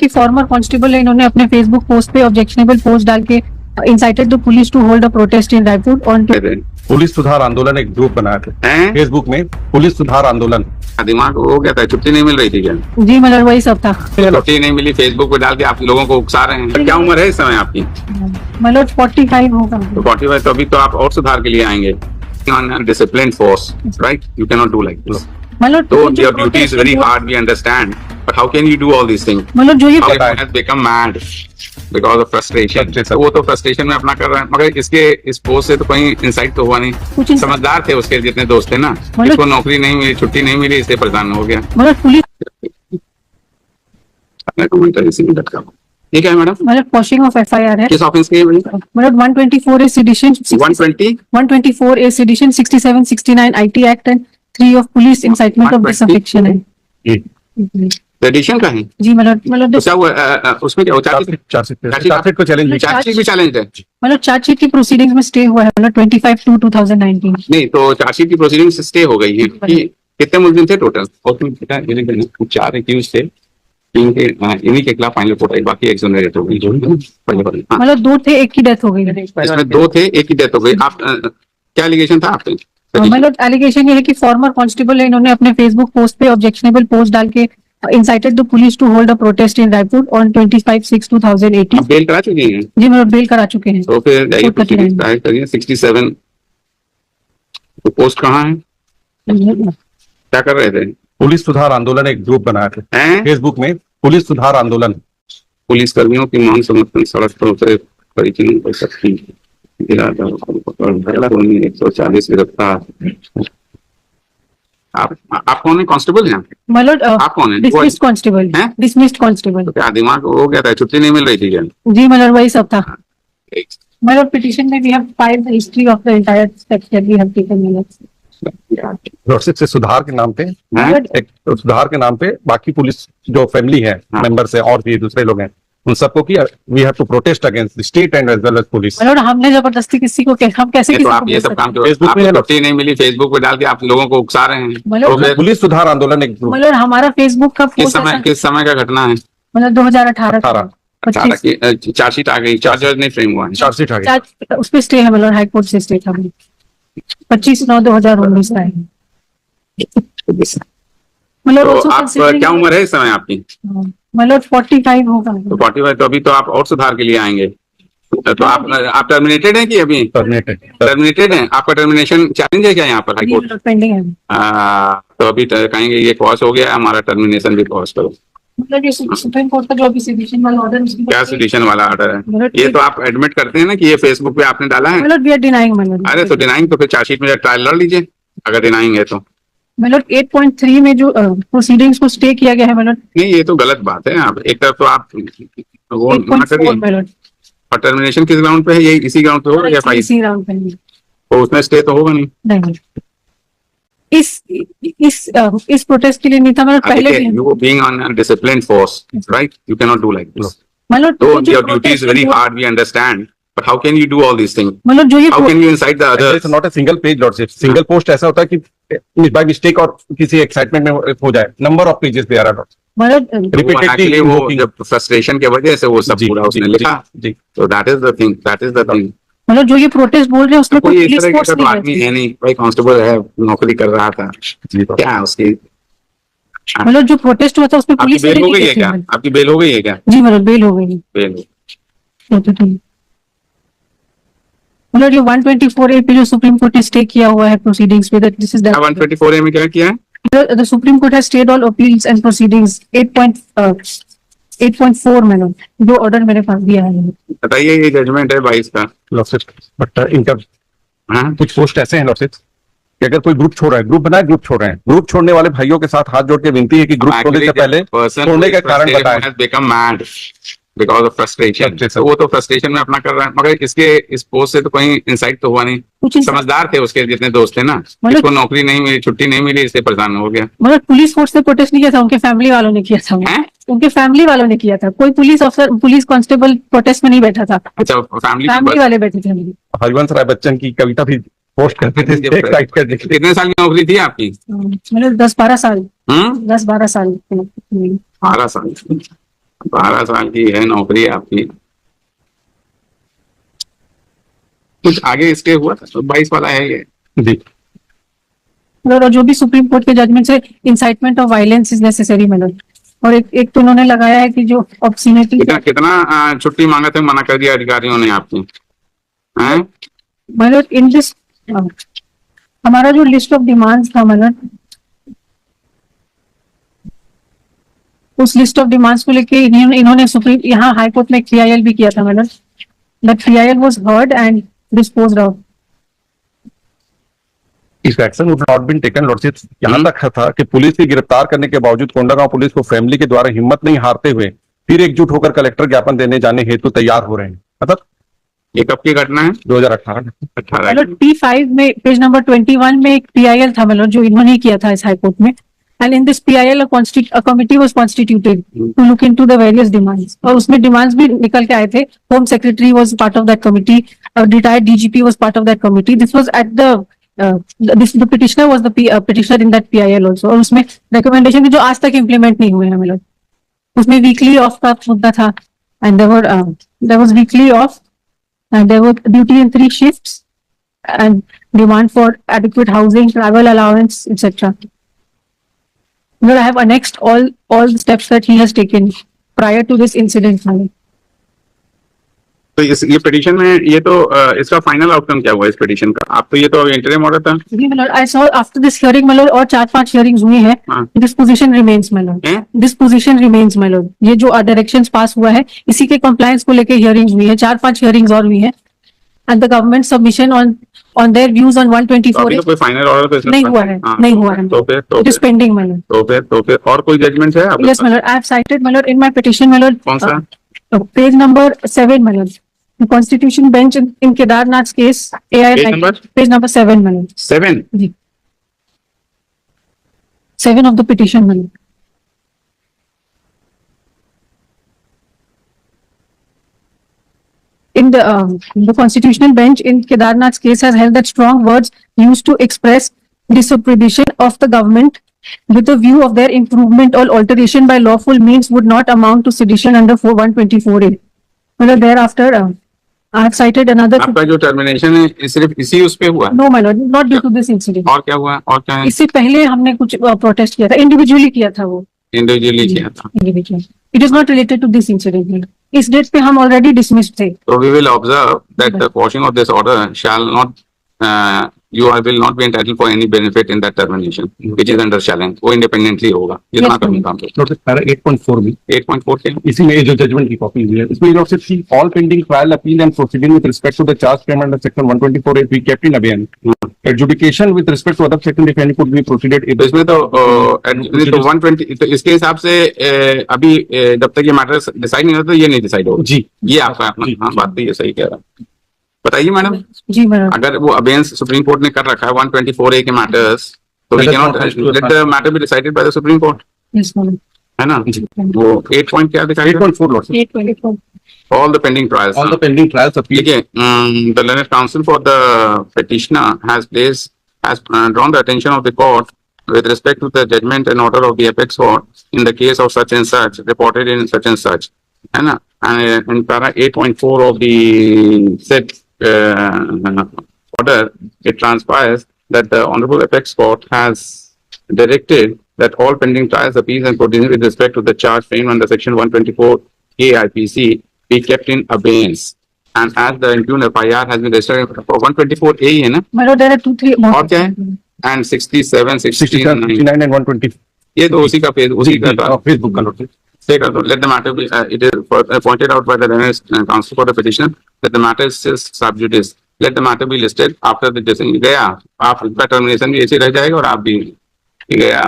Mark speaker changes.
Speaker 1: कि farmer constable है, इन्होंने अपने फेसबुक पोस्ट पे ऑब्जेक्शनेबल पोस्ट डाल के incited the police to hold a protest in Raipur on
Speaker 2: police सुधार आंदोलन एक ग्रुप बनाया था फेसबुक में, पुलिस सुधार आंदोलन।
Speaker 3: दिमाग हो गया था, छुट्टी नहीं मिल रही थी क्या?
Speaker 1: जी मतलब वही सब था।
Speaker 3: छुट्टी नहीं मिली, फेसबुक पे डाल के आप लोगों को उकसा रहे हैं। क्या उम्र है इस समय आपकी?
Speaker 1: मतलब 45 होगा।
Speaker 3: तो 45, तो अभी तो आप और सुधार के लिए आएंगे। Disciplined force, right? You cannot do like this.
Speaker 1: मतलब
Speaker 3: So your duty is very hard, we understand. But how can you do all these things?
Speaker 1: मतलब जो ये
Speaker 3: Everyone has become mad because of frustration. तो वो तो frustration में अपना कर रहे हैं, मगर इस पोस्ट से तो कोई इंसाइट तो हुआ नहीं। समझदार थे उसके जितने दोस्त थे ना, इसको नौकरी नहीं मिली, छुट्टी नहीं मिली, इससे परेशान हो गया।
Speaker 1: मतलब पुलिस
Speaker 3: ये क्या है मैडम?
Speaker 1: मतलब पॉशिंग ऑफ एफआईआर है।
Speaker 3: किस ऑफिस के?
Speaker 1: मतलब 124 is sedition, 124 is sedition, 67, 69 IT Act and 3 of police incitement of disaffection है।
Speaker 3: सेडिशन का है
Speaker 1: जी। मतलब
Speaker 3: तो क्या हुआ उसमें? क्या चार्जशीट को चैलेंज, चार्जशीट भी चैलेंज है।
Speaker 1: मतलब चार्जशीट की प्रोसीडिंग्स में स्टे हुआ है, मतलब 25/2/2019।
Speaker 3: नहीं तो चार्जशीट की प्रोसीडिंग्स स्टे हो गई है। कितने मुलजिम थे टोटल? और 4 एक्यूज थे, इन्हीं के खिलाफ फाइनल कोर्ट आई, बाकी एक्सोनरेट हो गई।
Speaker 1: मतलब 2 थे, एक की डेथ हो गई।
Speaker 3: इसमें 2 थे, एक की डेथ हो गई। आप क्या एलिगेशन था आप पे?
Speaker 1: मतलब एलिगेशन ये है कि फॉर्मर कांस्टेबल है, इन्होंने अपने फेसबुक पोस्ट पे ऑब्जेक्शनेबल पोस्ट डाल के incited the police to hold a protest in Raipur on 25/6/2018।
Speaker 3: बेल करा चुके हैं?
Speaker 1: जी मतलब बेल करा चुके हैं।
Speaker 3: तो फिर जाइए करिए। 67 तो पोस्ट कहाँ है? क्या कर रहे थे?
Speaker 2: पुलिस सुधार आंदोलन एक ग्रुप बनाया था फेसबुक में, पुलिस सुधार आंदोलन।
Speaker 3: पुलिस कर्मियों की मांग समर्थन सड़क पर उतरे परिजनों को शक्ति 140 गिरफ्तार। आप कौन है? कांस्टेबल हैं?
Speaker 1: मतलब
Speaker 3: आप कौन है?
Speaker 1: डिसमिस्ड कांस्टेबल है। Dismissed constable.
Speaker 3: तो क्या दिमाग हो गया था, छुट्टी नहीं मिल रही थी क्या?
Speaker 1: जी मतलब वही सब था। मतलब पिटीशन में we have filed the history of the entire steps that we have taken in
Speaker 2: lordship से सुधार के नाम पे, एक सुधार के नाम पे बाकी पुलिस जो फैमिली है, मेंबर्स है और भी दूसरे लोग हैं, उन सबको की we have to protest against the state and as well as police.
Speaker 1: मतलब हमने जबरदस्ती किसी को हम कैसे
Speaker 3: तो आप ये सब काम फेसबुक में छुट्टी नहीं मिली, फेसबुक पे डाल के आप लोगों को उकसा रहे हैं।
Speaker 1: मतलब
Speaker 2: पुलिस सुधार आंदोलन एक
Speaker 1: मतलब हमारा फेसबुक का
Speaker 3: किस समय का घटना है?
Speaker 1: मतलब 2018
Speaker 3: की चार्जशीट आ गई, चार्जर नहीं फ्रेम हुआ है,
Speaker 2: चार्जशीट आ गई,
Speaker 1: उस पे स्टे है। मतलब हाई कोर्ट से स्टे था 25/9/2019 का है। मतलब
Speaker 3: तो आप क्या उम्र है इस समय आपकी?
Speaker 1: मतलब 45 होगा।
Speaker 3: तो 45, तो अभी तो आप और सुधार के लिए आएंगे। तो आप टर्मिनेटेड हैं कि अभी टर्मिनेटेड हैं? आपका टर्मिनेशन चैलेंज है क्या यहाँ पर हाई कोर्ट?
Speaker 1: पेंडिंग है।
Speaker 3: तो अभी कहेंगे ये पॉज हो गया, हमारा टर्मिनेशन भी पॉज करो।
Speaker 1: मतलब ये सुप्रीम कोर्ट का जो अभी सेडिशन वाला ऑर्डर,
Speaker 3: क्या सेडिशन वाला ऑर्डर है? ये तो आप एडमिट करते हैं ना कि ये फेसबुक पे आपने डाला है।
Speaker 1: मतलब वी आर डिनाइंग। मतलब
Speaker 3: अरे तो डिनाइंग तो फिर चार्जशीट में ट्रायल लड़ लीजिए अगर डिनाइंग है तो।
Speaker 1: मतलब 8.3 में जो प्रोसीडिंग्स को स्टे किया गया है, मतलब
Speaker 3: नहीं ये तो गलत बात है। आप एक तरफ तो आप वो ना करिए, और टर्मिनेशन किस ग्राउंड पे है? ये इसी ग्राउंड पे होगा या
Speaker 1: इसी ग्राउंड पे है?
Speaker 3: तो उसमें स्टे तो होगा नहीं।
Speaker 1: इस प्रोटेस्ट के लिए नहीं था। मतलब पहले
Speaker 3: you being on a disciplined force, right? You cannot do like this.
Speaker 1: मतलब
Speaker 3: तो your duty is very hard, we understand. But how can you do all these things?
Speaker 1: मतलब जो ये
Speaker 3: how can you incite the others?
Speaker 2: It's not a single page lordship. Single post ऐसा होता है कि by mistake और किसी excitement में हो जाए। नंबर ऑफ पेजेस पे आ रहा है
Speaker 1: मतलब
Speaker 3: रिपीटेडली वो फ्रस्ट्रेशन की वजह से वो सब पूरा उसने लिखा। तो दैट इज द थिंग।
Speaker 1: मतलब जो ये प्रोटेस्ट बोल रहे हैं उसमें
Speaker 3: कोई इस तरह का आदमी है नहीं, कोई कांस्टेबल है, नौकरी कर रहा था, क्या उसकी
Speaker 1: मतलब जो प्रोटेस्ट हुआ था उसमें पुलिस
Speaker 3: बेल हो गई है क्या? आपकी बेल हो गई है क्या?
Speaker 1: जी मतलब बेल हो गई। मतलब जो 124A पे जो सुप्रीम कोर्ट ने स्टे किया हुआ है प्रोसीडिंग्स पे, दिस इज
Speaker 3: 124A में क्या किया है?
Speaker 1: The Supreme Court has stayed all appeals and proceedings 8.4 में जो ऑर्डर मेरे पास दिया है।
Speaker 3: बताइए ये जजमेंट है 22 का
Speaker 2: लॉर्डशिप। बट कुछ पोस्ट ऐसे हैं लॉर्डशिप कि अगर कोई ग्रुप छोड़ रहा है, ग्रुप बनाए, ग्रुप छोड़ रहे हैं, ग्रुप छोड़ने वाले भाइयों के साथ हाथ जोड़ के विनती है कि ग्रुप छोड़ने से पहले छोड़ने का कारण बताएं।
Speaker 3: Because of frustration. तो वो तो फ्रस्ट्रेशन में अपना कर रहा है, मगर इस पोस्ट से तो कोई इंसाइट तो हुआ नहीं। समझदार थे उसके जितने दोस्त थे ना, इसको नौकरी नहीं मिली, छुट्टी नहीं मिली, इससे परेशान हो गया।
Speaker 1: मतलब पुलिस फोर्स ने प्रोटेस्ट नहीं किया था, उनके फैमिली वालों ने किया था। उनके फैमिली वालों ने किया था। कोई police officer, police constable protest में नहीं बैठा था।
Speaker 3: अच्छा,
Speaker 1: फैमिली वाले बैठे थे।
Speaker 2: हरिवंश राय बच्चन की कविता भी पोस्ट करते थे।
Speaker 3: कितने साल की नौकरी थी आपकी?
Speaker 1: मतलब 10-12 साल। 10-12 साल।
Speaker 3: 12 साल। 12 साल की है नौकरी आपकी। कुछ आगे इसके हुआ था, 22 वाला है ये।
Speaker 2: जी
Speaker 1: और जो भी सुप्रीम कोर्ट के जजमेंट से incitement of violence is necessary madam. और एक तो उन्होंने लगाया है कि जो ऑब्सिनिटी
Speaker 3: कितना छुट्टी मांगा थे, मना कर दिया अधिकारियों ने आपकी, हैं?
Speaker 1: मतलब इन दिस हमारा जो लिस्ट ऑफ डिमांड्स था मतलब उस लिस्ट ऑफ डिमांड्स को लेके इन्होंने सुप्रीम यहाँ हाई कोर्ट में PIL भी किया था madam. That PIL was heard and disposed of.
Speaker 2: इस action would not been taken lordship. यहाँ तक था कि पुलिस की गिरफ्तार करने के बावजूद कोंडागांव पुलिस को फैमिली के द्वारा हिम्मत नहीं हारते हुए फिर एकजुट होकर कलेक्टर ज्ञापन देने जाने हेतु तैयार हो रहे हैं। मतलब
Speaker 3: ये कब की घटना है?
Speaker 2: 2018
Speaker 1: मतलब T5 में पेज नंबर 21 में एक PIL था मतलब जो इन्होंने किया था इस हाई कोर्ट में। And in this PIL a committee was constituted to look into the various demands। और उसमें डिमांड्स भी निकल के आए थे। Home secretary was part of that committee, retired DGP was part of that committee। This was at the petitioner was the petitioner in that PIL also। और उसमें recommendation जो आज तक इम्प्लीमेंट नहीं हुए हैं मतलब। उसमें वीकली ऑफ का मुद्दा था and there was weekly off and there were duty in 3 shifts and demand for adequate housing, travel allowance, etc. But I have annexed all the steps that he has taken prior to this incident.
Speaker 3: तो ये petition में ये तो इसका final outcome क्या हुआ इस petition का? आप तो ये तो इंटरिम ऑर्डर था।
Speaker 1: I saw after this hearing my lord और 4-5 hearings हुई हैं। This position remains my lord। This position remains my lord। ये जो डायरेक्शंस पास हुआ है इसी के कंप्लायंस को लेके हियरिंग्स हुई है। 4-5 हियरिंग्स और हुई है and the government submission on their views on 124।
Speaker 3: अभी तो कोई फाइनल ऑर्डर तो
Speaker 1: नहीं हुआ है, नहीं हुआ है।
Speaker 3: तो फिर
Speaker 1: It is pending my lord।
Speaker 3: तो फिर और कोई जजमेंट है?
Speaker 1: Yes my lord, I have cited my lord in my petition my lord।
Speaker 3: कौन सा?
Speaker 1: Page number 7 my lord। The Constitution Bench in Kedarnath's case page number 7 my lord।
Speaker 3: 7
Speaker 1: ji 7 of the petition my lord। In the Constitutional Bench in Kedarnath's case has held that strong words used to express disapprobation of the government with a view of their improvement or alteration by lawful means would not amount to sedition under 124A। मतलब thereafter I have cited another।
Speaker 3: आपका जो termination है सिर्फ इसी उस पे हुआ?
Speaker 1: No my lord, not due to this incident।
Speaker 3: और क्या हुआ? और क्या है?
Speaker 1: इससे पहले हमने कुछ प्रोटेस्ट किया था, इंडिविजुअली किया था वो।
Speaker 3: इंडिविजुअली किया था।
Speaker 1: Individually। It is not related to this incident। इस डेट पे हम ऑलरेडी डिसमिस्ड थे।
Speaker 3: So we will observe that the quashing of this order shall not, you will not be entitled for any benefit in that termination, which is under challenge। वो independently होगा। ये ना करने का।
Speaker 2: Notice para 8.4 में
Speaker 3: 8.4 के
Speaker 2: इसी में जो जजमेंट की कॉपी हुई है इसमें notice see all pending trial appeal and proceeding with respect to the charge payment under section 124 B kept in abeyance. Adjudication with respect to other section if any could be proceeded.
Speaker 3: तो इसमें तो 120 तो इसके हिसाब से अभी जब तक ये मैटर डिसाइड नहीं होता तो ये नहीं डिसाइड होगा।
Speaker 2: जी
Speaker 3: ये आपका अपना, हाँ बात तो ये सही कह रहा है। बताइए मैडम।
Speaker 1: जी मैडम।
Speaker 3: अगर वो अबेयंस सुप्रीम कोर्ट ने कर रखा है 124A के मैटर्स तो we can not let the matter be decided by the Supreme Court,
Speaker 1: yes madam.
Speaker 3: है ना? वो 8 पॉइंट क्या दिखाई?
Speaker 2: 8.4 lord
Speaker 1: 824
Speaker 3: all the pending trials।
Speaker 2: All the pending trials appeal.
Speaker 3: देखिए the learned counsel for the petitioner has drawn the attention of the court with respect to the judgment and order of the apex court in the case of such and such reported in such and such, है ना? And in para 8.4 of the said order it transpires that the honorable apex court has directed that all pending trials, appeals and proceedings with respect to the charge framed under section 124A IPC be kept in abeyance, and as the impugned FIR has been registered for 124A है ना?
Speaker 1: Madam there are 2-3 more।
Speaker 3: और क्या है? And 67, 69
Speaker 2: 69 and 120
Speaker 3: ये तो उसी का page उसी का था।
Speaker 2: फेसबुक का notice.
Speaker 3: Let the matter be it is pointed out by the learned counsel for the petitioner that the matter is sub judice। Let the matter be listed after the decision। गया आप का termination भी ऐसे रह जाएगा और आप भी गया।